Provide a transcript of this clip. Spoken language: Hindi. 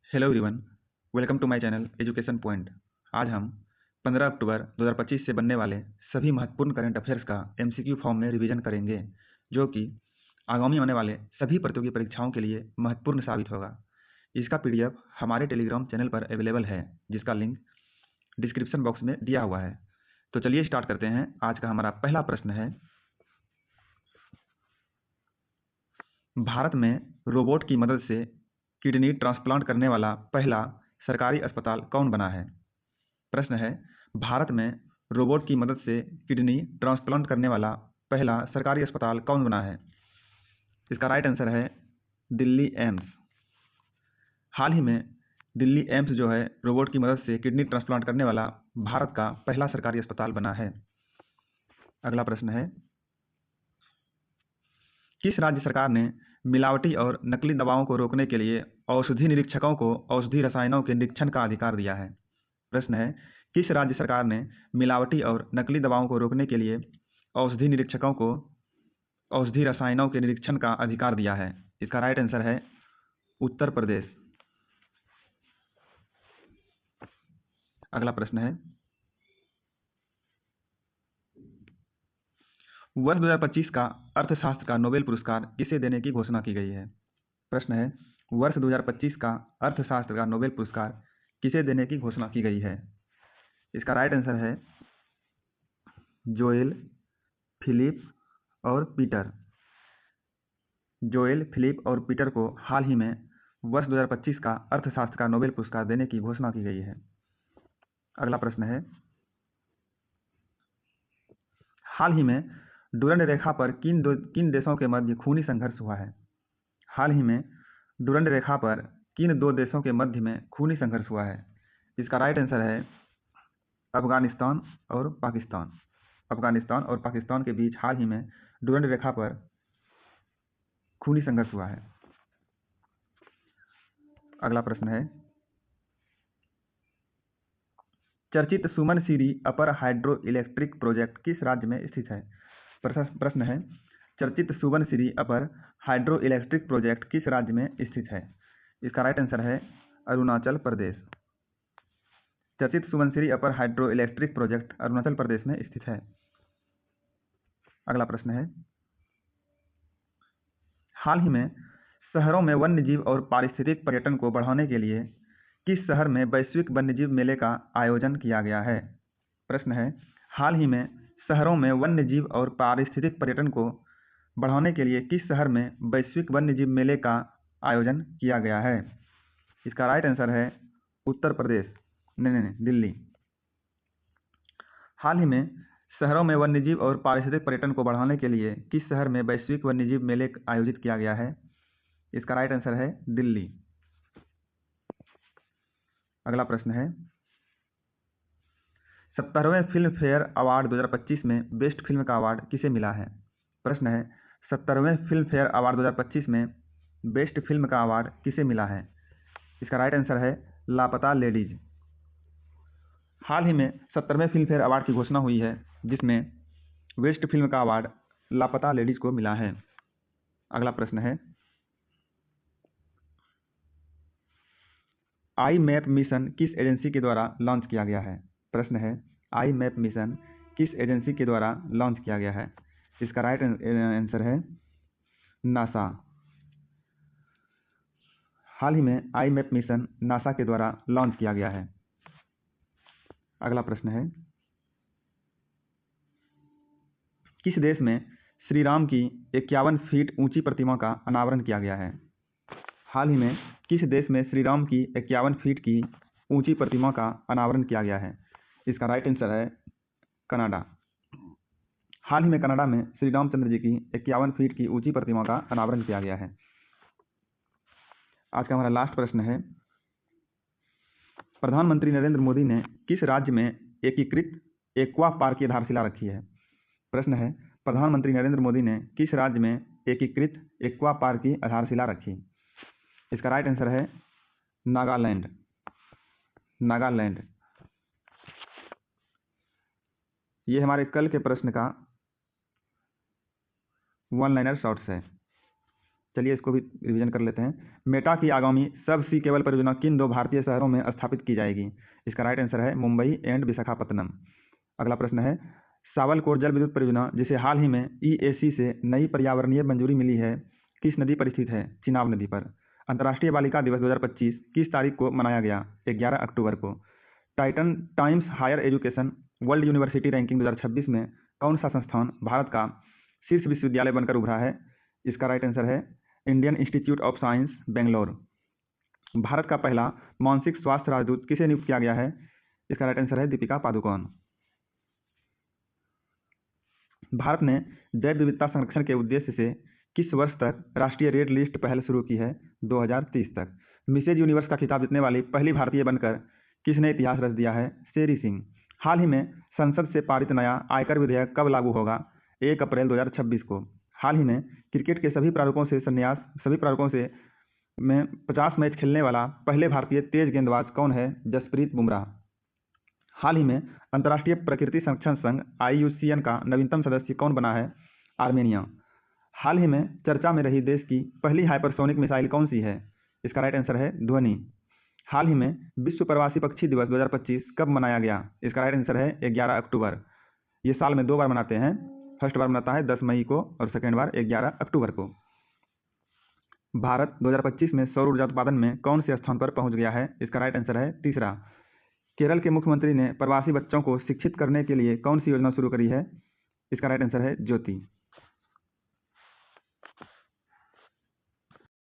Hello everyone, welcome to my channel education point. आज हम 15 अक्टूबर 2025 से बनने वाले सभी महत्वपूर्ण करंट अफेयर्स का एमसीक्यू फॉर्म में रिवीजन करेंगे, जो कि आगामी आने वाले सभी प्रतियोगी परीक्षाओं के लिए महत्वपूर्ण साबित होगा। इसका पीडीएफ हमारे टेलीग्राम चैनल पर अवेलेबल है, जिसका लिंक डिस्क्रिप्शन बॉक्स में दिया हुआ है। तो चलिए स्टार्ट करते हैं। आज का हमारा पहला प्रश्न है, भारत में रोबोट की मदद से किडनी ट्रांसप्लांट करने वाला पहला सरकारी अस्पताल कौन बना है? प्रश्न है, भारत में रोबोट की मदद से किडनी ट्रांसप्लांट करने वाला पहला सरकारी अस्पताल कौन बना है? इसका राइट आंसर है दिल्ली एम्स। हाल ही में दिल्ली एम्स जो है रोबोट की मदद से किडनी ट्रांसप्लांट करने वाला भारत का पहला सरकारी अस्पताल बना है। अगला प्रश्न है, किस राज्य सरकार ने मिलावटी और नकली दवाओं को रोकने के लिए औषधि निरीक्षकों को औषधि रसायनों के निरीक्षण का अधिकार दिया है? प्रश्न है, किस राज्य सरकार ने मिलावटी और नकली दवाओं को रोकने के लिए औषधि निरीक्षकों को औषधि रसायनों के निरीक्षण का अधिकार दिया है? इसका राइट आंसर है उत्तर प्रदेश। अगला प्रश्न है, वर्ष 2025 का अर्थशास्त्र का नोबेल पुरस्कार किसे देने की घोषणा की गई है? प्रश्न है, वर्ष 2025 का अर्थशास्त्र का नोबेल पुरस्कार किसे देने की घोषणा की गई है? इसका राइट आंसर है जोएल, फिलिप और पीटर। जोएल, फिलिप और पीटर को हाल ही में वर्ष 2025 का अर्थशास्त्र का नोबेल पुरस्कार देने की घोषणा की गई है। अगला प्रश्न है, हाल ही में डुरंड रेखा पर किन देशों के मध्य खूनी संघर्ष हुआ है? हाल ही में डुरंड रेखा पर किन दो देशों के मध्य में खूनी संघर्ष हुआ है? इसका राइट आंसर है अफगानिस्तान और पाकिस्तान। अफगानिस्तान और पाकिस्तान के बीच हाल ही में डुरंड रेखा पर खूनी संघर्ष हुआ है। अगला प्रश्न है, चर्चित सुमन सीरी अपर हाइड्रो इलेक्ट्रिक प्रोजेक्ट किस राज्य में स्थित है? प्रश्न है, चर्चित सुमन सीरी अपर हाइड्रो इलेक्ट्रिक प्रोजेक्ट किस राज्य में स्थित है? इसका राइट आंसर है अरुणाचल प्रदेश। चर्चित सुमनसिरी अपर hydro electric project Arunachal Pradesh में स्थित है। अगला प्रश्न है, हाल ही में शहरों में वन्यजीव और पारिस्थितिक पर्यटन को बढ़ाने के लिए किस शहर में वैश्विक वन्यजीव मेले का आयोजन किया गया है? प्रश्न है, हाल ही में शहरों में वन्यजीव और पारिस्थितिक पर्यटन को बढ़ाने के लिए किस शहर में वैश्विक वन्यजीव मेले का आयोजन किया गया है? इसका राइट आंसर है उत्तर प्रदेश, नहीं, दिल्ली। हाल ही में शहरों में वन्यजीव और पारिस्थितिक पर्यटन को बढ़ाने के लिए किस शहर में वैश्विक वन्यजीव मेले आयोजित किया गया है? इसका राइट आंसर है दिल्ली। अगला प्रश्न है, 70वें फिल्म फेयर अवार्ड 2025 में बेस्ट फिल्म का अवार्ड किसे मिला है? प्रश्न है, 70वें फिल्म फेयर अवार्ड 2025 में बेस्ट फिल्म का अवार्ड किसे मिला है? इसका राइट आंसर है लापता लेडीज। हाल ही में 70वें फिल्म फेयर अवार्ड की घोषणा हुई है, जिसमें बेस्ट फिल्म का अवार्ड लापता लेडीज को मिला है। अगला प्रश्न है, आई मैप मिशन किस एजेंसी के द्वारा लॉन्च किया गया है? प्रश्न है, आई मैप मिशन किस एजेंसी के द्वारा लॉन्च किया गया है? इसका राइट आंसर है नासा। हाल ही में आई मैप मिशन नासा के द्वारा लॉन्च किया गया है। अगला प्रश्न है, किस देश में श्री राम की 51 फीट ऊंची प्रतिमा का अनावरण किया गया है? हाल ही में किस देश में श्री राम की 51 फीट की ऊंची प्रतिमा का अनावरण किया गया है? इसका राइट आंसर है कनाडा। हाल ही में कनाडा में श्री रामचंद्र जी की 51 फीट की ऊंची प्रतिमा का अनावरण किया गया है। आज का हमारा लास्ट प्रश्न है, प्रधानमंत्री नरेंद्र मोदी ने किस राज्य में एकीकृत एक्वा पार्क की आधारशिला रखी है? प्रश्न है, प्रधानमंत्री नरेंद्र मोदी ने किस राज्य में एकीकृत एक्वा पार्क की आधारशिला रखी? इसका राइट आंसर है नागालैंड। नागालैंड। ये हमारे कल के प्रश्न का वन लाइनर शॉर्ट्स है। चलिए इसको भी रिवीजन कर लेते हैं। मेटा की आगामी सब सी केबल परियोजना किन 2 भारतीय शहरों में स्थापित की जाएगी? इसका राइट आंसर है मुंबई एंड विशाखापत्तनम। अगला प्रश्न है, सावलकोट जल विद्युत परियोजना जिसे हाल ही में EAC से नई पर्यावरणीय मंजूरी मिली है, किस नदी पर स्थित है? चिनाब नदी पर। अंतर्राष्ट्रीय बालिका दिवस 2025 किस तारीख को मनाया गया? 11 अक्टूबर को। टाइटन Times Higher Education World University Ranking 2026 में कौन सा संस्थान भारत का शीर्ष विश्वविद्यालय बनकर उभरा है? इसका राइट आंसर है Indian institute of science Bangalore. Bharat का पहला मानसिक स्वास्थ्य राजदूत किसे नियुक्त किया गया है? इसका राइट आंसर है दीपिका पादुकोण। भारत ने जैव विविधता संरक्षण के उद्देश्य से किस वर्ष तक राष्ट्रीय रेड लिस्ट पहल शुरू की है? 2030 तक। मिसेज यूनिवर्स का खिताब जीतने वाली पहली भारतीय बनकर किसने इतिहास रच दिया है? शेरी सिंह। हाल ही में संसद से पारित नया आयकर विधेयक कब लागू होगा? 1 अप्रैल 2026 को। हाल ही में क्रिकेट के सभी प्रारूपों से में 50 मैच खेलने वाला पहले भारतीय तेज गेंदबाज कौन है? जसप्रीत बुमराह। हाल ही में अंतर्राष्ट्रीय प्रकृति संरक्षण संघ IUCN का नवीनतम सदस्य कौन बना है? आर्मेनिया। हाल ही में चर्चा में रही देश की पहली हाइपरसोनिक मिसाइल कौन सी है? इसका राइट आंसर है ध्वनि। हाल ही में विश्व प्रवासी पक्षी दिवस 2025 कब मनाया गया? इसका राइट आंसर है 11 अक्टूबर। ये साल में 2 बार मनाते हैं। फर्स्ट बार मनाता है 10 मई को और सेकेंड बार 11 अक्टूबर को। भारत 2025 में सौर ऊर्जा उत्पादन में कौन से स्थान पर पहुंच गया है? इसका राइट आंसर है तीसरा। केरल के मुख्यमंत्री ने प्रवासी बच्चों को शिक्षित करने के लिए कौन सी योजना शुरू करी है? इसका राइट आंसर है ज्योति।